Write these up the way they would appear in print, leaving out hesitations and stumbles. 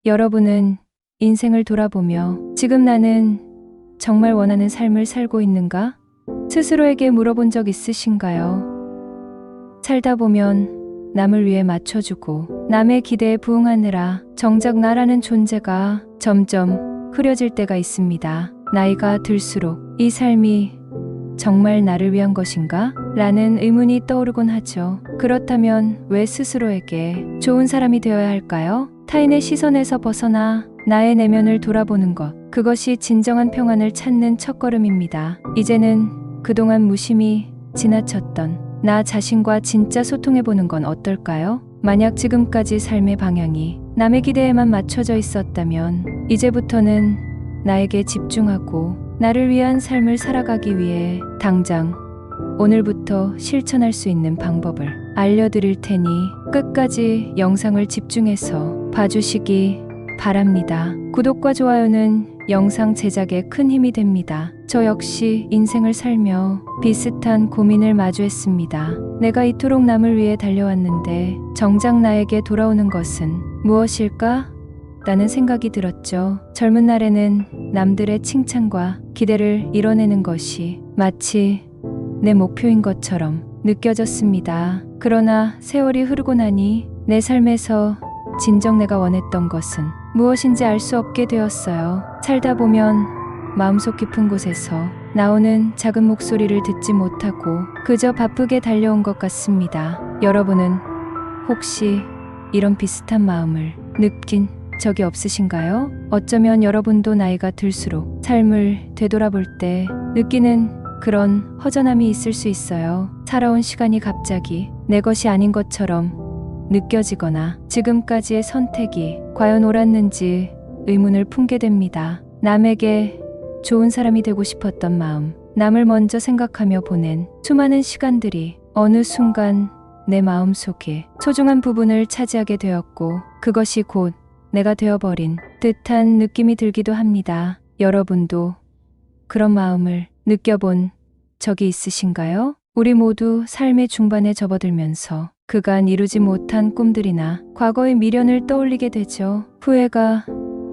여러분은 인생을 돌아보며 지금 나는 정말 원하는 삶을 살고 있는가? 스스로에게 물어본 적 있으신가요? 살다 보면 남을 위해 맞춰주고 남의 기대에 부응하느라 정작 나라는 존재가 점점 흐려질 때가 있습니다. 나이가 들수록 이 삶이 정말 나를 위한 것인가? 라는 의문이 떠오르곤 하죠. 그렇다면 왜 스스로에게 좋은 사람이 되어야 할까요? 타인의 시선에서 벗어나 나의 내면을 돌아보는 것, 그것이 진정한 평안을 찾는 첫걸음입니다. 이제는 그동안 무심히 지나쳤던 나 자신과 진짜 소통해보는 건 어떨까요? 만약 지금까지 삶의 방향이 남의 기대에만 맞춰져 있었다면 이제부터는 나에게 집중하고 나를 위한 삶을 살아가기 위해 당장 오늘부터 실천할 수 있는 방법을 알려드릴 테니 끝까지 영상을 집중해서 봐주시기 바랍니다. 구독과 좋아요는 영상 제작에 큰 힘이 됩니다. 저 역시 인생을 살며 비슷한 고민을 마주했습니다. 내가 이토록 남을 위해 달려왔는데 정작 나에게 돌아오는 것은 무엇일까? 라는 생각이 들었죠. 젊은 날에는 남들의 칭찬과 기대를 이뤄내는 것이 마치 내 목표인 것처럼 느껴졌습니다. 그러나 세월이 흐르고 나니 내 삶에서 진정 내가 원했던 것은 무엇인지 알 수 없게 되었어요. 살다 보면 마음속 깊은 곳에서 나오는 작은 목소리를 듣지 못하고 그저 바쁘게 달려온 것 같습니다. 여러분은 혹시 이런 비슷한 마음을 느낀 적이 없으신가요? 어쩌면 여러분도 나이가 들수록 삶을 되돌아볼 때 느끼는 그런 허전함이 있을 수 있어요. 살아온 시간이 갑자기 내 것이 아닌 것처럼 느껴지거나 지금까지의 선택이 과연 옳았는지 의문을 품게 됩니다. 남에게 좋은 사람이 되고 싶었던 마음, 남을 먼저 생각하며 보낸 수많은 시간들이 어느 순간 내 마음속에 소중한 부분을 차지하게 되었고 그것이 곧 내가 되어버린 듯한 느낌이 들기도 합니다. 여러분도 그런 마음을 느껴본 적이 있으신가요? 우리 모두 삶의 중반에 접어들면서 그간 이루지 못한 꿈들이나 과거의 미련을 떠올리게 되죠. 후회가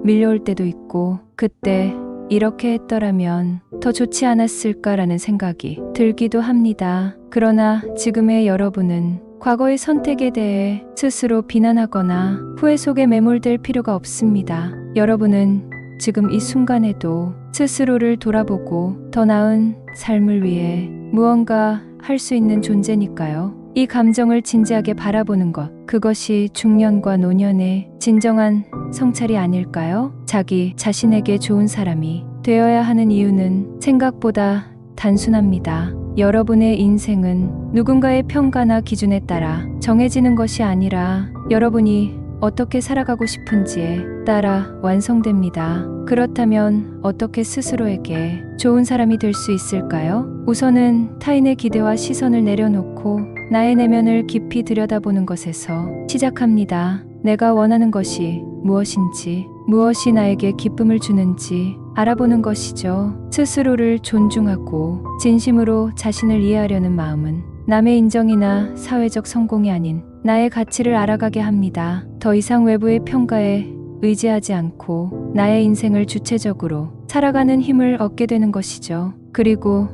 밀려올 때도 있고 그때 이렇게 했더라면 더 좋지 않았을까라는 생각이 들기도 합니다. 그러나 지금의 여러분은 과거의 선택에 대해 스스로 비난하거나 후회 속에 매몰될 필요가 없습니다. 여러분은 지금 이 순간에도 스스로를 돌아보고 더 나은 삶을 위해 무언가 할 수 있는 존재니까요. 이 감정을 진지하게 바라보는 것, 그것이 중년과 노년의 진정한 성찰이 아닐까요? 자기 자신에게 좋은 사람이 되어야 하는 이유는 생각보다 단순합니다. 여러분의 인생은 누군가의 평가나 기준에 따라 정해지는 것이 아니라 여러분이 어떻게 살아가고 싶은지에 따라 완성됩니다. 그렇다면 어떻게 스스로에게 좋은 사람이 될 수 있을까요? 우선은 타인의 기대와 시선을 내려놓고 나의 내면을 깊이 들여다보는 것에서 시작합니다. 내가 원하는 것이 무엇인지, 무엇이 나에게 기쁨을 주는지 알아보는 것이죠. 스스로를 존중하고 진심으로 자신을 이해하려는 마음은 남의 인정이나 사회적 성공이 아닌 나의 가치를 알아가게 합니다. 더 이상 외부의 평가에 의지하지 않고 나의 인생을 주체적으로 살아가는 힘을 얻게 되는 것이죠. 그리고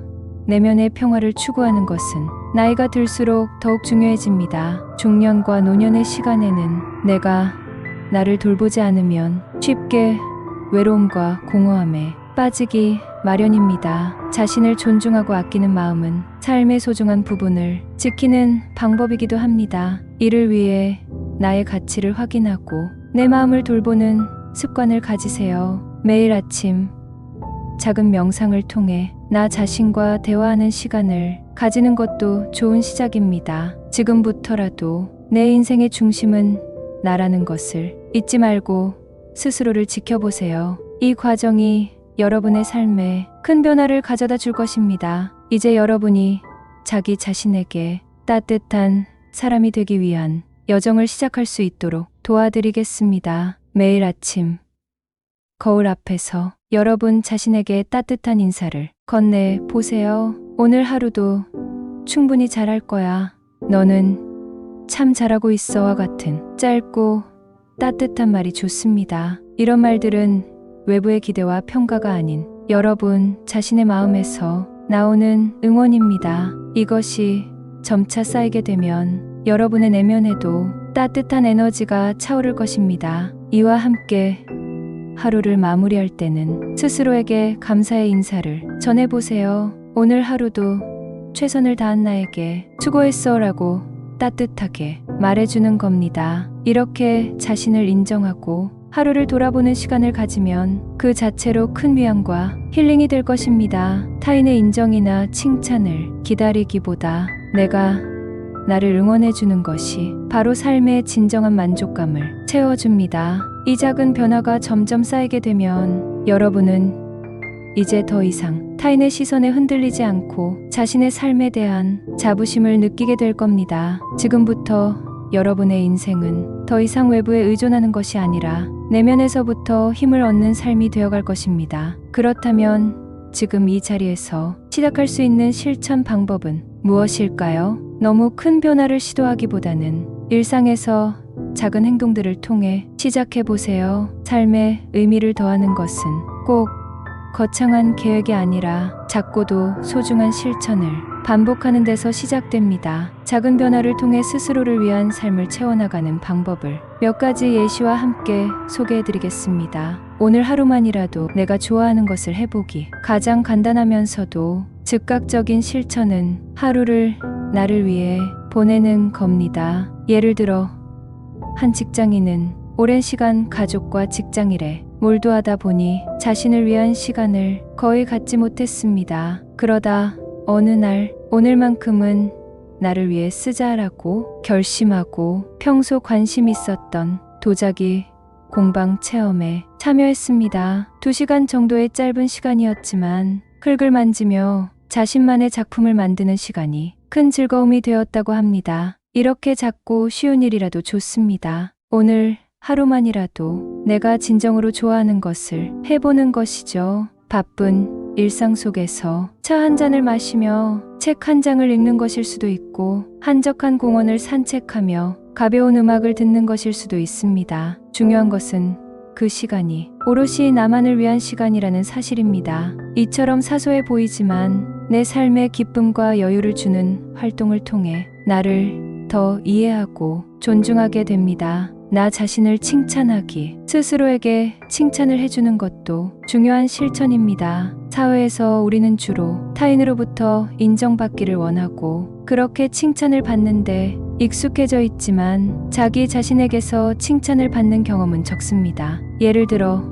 내면의 평화를 추구하는 것은 나이가 들수록 더욱 중요해집니다. 중년과 노년의 시간에는 내가 나를 돌보지 않으면 쉽게 외로움과 공허함에 빠지기 마련입니다. 자신을 존중하고 아끼는 마음은 삶의 소중한 부분을 지키는 방법이기도 합니다. 이를 위해 나의 가치를 확인하고 내 마음을 돌보는 습관을 가지세요. 매일 아침 작은 명상을 통해 나 자신과 대화하는 시간을 가지는 것도 좋은 시작입니다. 지금부터라도 내 인생의 중심은 나라는 것을 잊지 말고 스스로를 지켜보세요. 이 과정이 여러분의 삶에 큰 변화를 가져다 줄 것입니다. 이제 여러분이 자기 자신에게 따뜻한 사람이 되기 위한 여정을 시작할 수 있도록 도와드리겠습니다. 매일 아침 거울 앞에서 여러분 자신에게 따뜻한 인사를 건네 보세요. 오늘 하루도 충분히 잘할 거야. 너는 참 잘하고 있어와 같은 짧고 따뜻한 말이 좋습니다. 이런 말들은 외부의 기대와 평가가 아닌 여러분 자신의 마음에서 나오는 응원입니다. 이것이 점차 쌓이게 되면 여러분의 내면에도 따뜻한 에너지가 차오를 것입니다. 이와 함께 하루를 마무리할 때는 스스로에게 감사의 인사를 전해보세요. 오늘 하루도 최선을 다한 나에게 수고했어 라고 따뜻하게 말해주는 겁니다. 이렇게 자신을 인정하고 하루를 돌아보는 시간을 가지면 그 자체로 큰 위안과 힐링이 될 것입니다. 타인의 인정이나 칭찬을 기다리기보다 내가 나를 응원해주는 것이 바로 삶의 진정한 만족감을 채워줍니다. 이 작은 변화가 점점 쌓이게 되면 여러분은 이제 더 이상 타인의 시선에 흔들리지 않고 자신의 삶에 대한 자부심을 느끼게 될 겁니다. 지금부터 여러분의 인생은 더 이상 외부에 의존하는 것이 아니라 내면에서부터 힘을 얻는 삶이 되어갈 것입니다. 그렇다면 지금 이 자리에서 시작할 수 있는 실천 방법은 무엇일까요? 너무 큰 변화를 시도하기보다는 일상에서 작은 행동들을 통해 시작해 보세요. 삶에 의미를 더하는 것은 꼭 거창한 계획이 아니라 작고도 소중한 실천을 반복하는 데서 시작됩니다. 작은 변화를 통해 스스로를 위한 삶을 채워나가는 방법을 몇 가지 예시와 함께 소개해드리겠습니다. 오늘 하루만이라도 내가 좋아하는 것을 해보기. 가장 간단하면서도 즉각적인 실천은 하루를 나를 위해 보내는 겁니다. 예를 들어 한 직장인은 오랜 시간 가족과 직장 일에 몰두하다 보니 자신을 위한 시간을 거의 갖지 못했습니다. 그러다 어느 날 오늘만큼은 나를 위해 쓰자라고 결심하고 평소 관심 있었던 도자기 공방 체험에 참여했습니다. 2시간 정도의 짧은 시간이었지만 흙을 만지며 자신만의 작품을 만드는 시간이 큰 즐거움이 되었다고 합니다. 이렇게 작고 쉬운 일이라도 좋습니다. 오늘 하루만이라도 내가 진정으로 좋아하는 것을 해보는 것이죠. 바쁜 일상 속에서 차 한 잔을 마시며 책 한 장을 읽는 것일 수도 있고 한적한 공원을 산책하며 가벼운 음악을 듣는 것일 수도 있습니다. 중요한 것은 그 시간이 오롯이 나만을 위한 시간이라는 사실입니다. 이처럼 사소해 보이지만 내 삶에 기쁨과 여유를 주는 활동을 통해 나를 더 이해하고 존중하게 됩니다. 나 자신을 칭찬하기. 스스로에게 칭찬을 해주는 것도 중요한 실천입니다. 사회에서 우리는 주로 타인으로부터 인정받기를 원하고 그렇게 칭찬을 받는데 익숙해져 있지만 자기 자신에게서 칭찬을 받는 경험은 적습니다. 예를 들어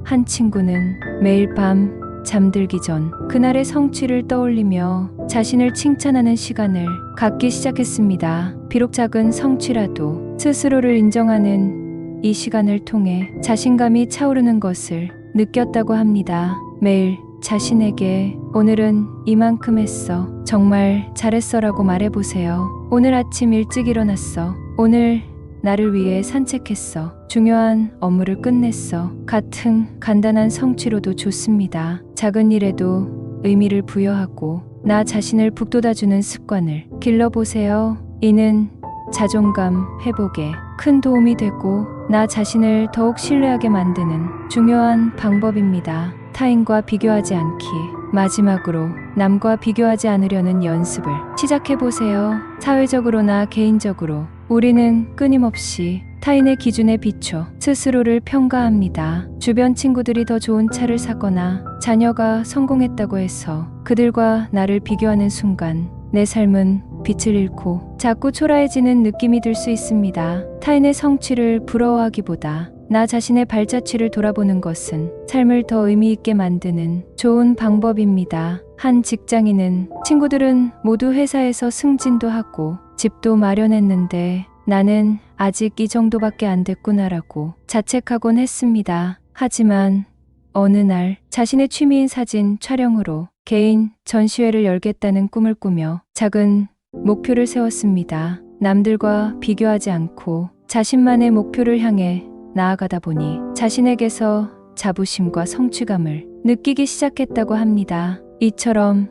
한 친구는 매일 밤 잠들기 전 그날의 성취를 떠올리며 자신을 칭찬하는 시간을 갖기 시작했습니다. 비록 작은 성취라도 스스로를 인정하는 이 시간을 통해 자신감이 차오르는 것을 느꼈다고 합니다. 매일 자신에게 오늘은 이만큼 했어. 정말 잘했어라고 말해보세요. 오늘 아침 일찍 일어났어. 오늘 나를 위해 산책했어. 중요한 업무를 끝냈어. 같은 간단한 성취로도 좋습니다. 작은 일에도 의미를 부여하고 나 자신을 북돋아주는 습관을 길러보세요. 이는 자존감 회복에 큰 도움이 되고 나 자신을 더욱 신뢰하게 만드는 중요한 방법입니다. 타인과 비교하지 않기. 마지막으로 남과 비교하지 않으려는 연습을 시작해보세요. 사회적으로나 개인적으로 우리는 끊임없이 타인의 기준에 비춰 스스로를 평가합니다. 주변 친구들이 더 좋은 차를 사거나 자녀가 성공했다고 해서 그들과 나를 비교하는 순간 내 삶은 빛을 잃고 자꾸 초라해지는 느낌이 들 수 있습니다. 타인의 성취를 부러워하기보다 나 자신의 발자취를 돌아보는 것은 삶을 더 의미 있게 만드는 좋은 방법입니다. 한 직장인은 친구들은 모두 회사에서 승진도 하고 집도 마련했는데 나는 아직 이 정도밖에 안 됐구나라고 자책하곤 했습니다. 하지만 어느 날 자신의 취미인 사진 촬영으로 개인 전시회를 열겠다는 꿈을 꾸며 작은 목표를 세웠습니다. 남들과 비교하지 않고 자신만의 목표를 향해 나아가다 보니 자신에게서 자부심과 성취감을 느끼기 시작했다고 합니다. 이처럼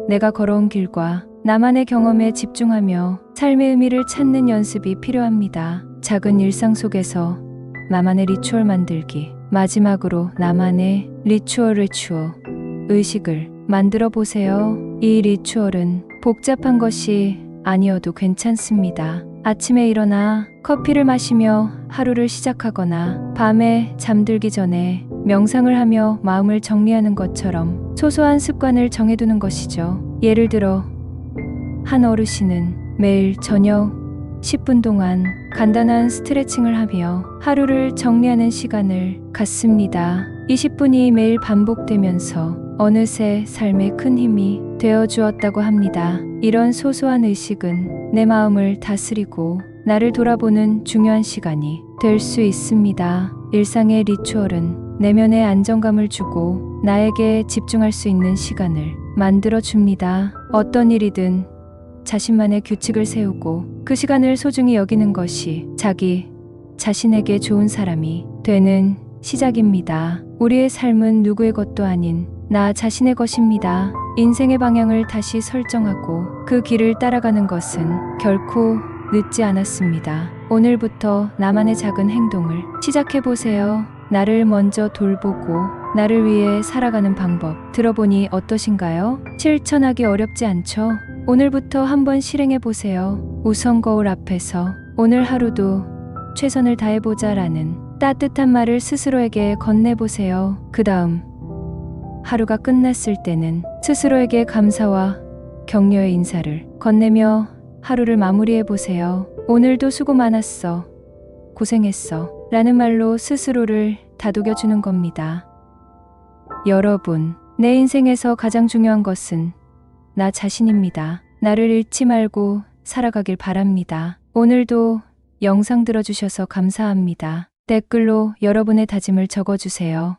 내가 걸어온 길과 나만의 경험에 집중하며 삶의 의미를 찾는 연습이 필요합니다. 작은 일상 속에서 나만의 리추얼 만들기. 마지막으로 나만의 리추얼 의식을 만들어 보세요. 이 리추얼은 복잡한 것이 아니어도 괜찮습니다. 아침에 일어나 커피를 마시며 하루를 시작하거나 밤에 잠들기 전에 명상을 하며 마음을 정리하는 것처럼 소소한 습관을 정해두는 것이죠. 예를 들어 한 어르신은 매일 저녁 10분 동안 간단한 스트레칭을 하며 하루를 정리하는 시간을 갖습니다. 20분이 매일 반복되면서 어느새 삶에 큰 힘이 되어 주었다고 합니다. 이런 소소한 의식은 내 마음을 다스리고 나를 돌아보는 중요한 시간이 될 수 있습니다. 일상의 리추얼은 내면의 안정감을 주고 나에게 집중할 수 있는 시간을 만들어 줍니다. 어떤 일이든 자신만의 규칙을 세우고 그 시간을 소중히 여기는 것이 자기 자신에게 좋은 사람이 되는 시작입니다. 우리의 삶은 누구의 것도 아닌 나 자신의 것입니다. 인생의 방향을 다시 설정하고 그 길을 따라가는 것은 결코 늦지 않았습니다. 오늘부터 나만의 작은 행동을 시작해보세요. 나를 먼저 돌보고 나를 위해 살아가는 방법 들어보니 어떠신가요? 실천하기 어렵지 않죠? 오늘부터 한번 실행해보세요. 우선 거울 앞에서 오늘 하루도 최선을 다해보자 라는 따뜻한 말을 스스로에게 건네보세요. 그 다음 하루가 끝났을 때는 스스로에게 감사와 격려의 인사를 건네며 하루를 마무리해보세요. 오늘도 수고 많았어. 고생했어. 라는 말로 스스로를 다독여주는 겁니다. 여러분, 내 인생에서 가장 중요한 것은 나 자신입니다. 나를 잃지 말고 살아가길 바랍니다. 오늘도 영상 들어주셔서 감사합니다. 댓글로 여러분의 다짐을 적어주세요.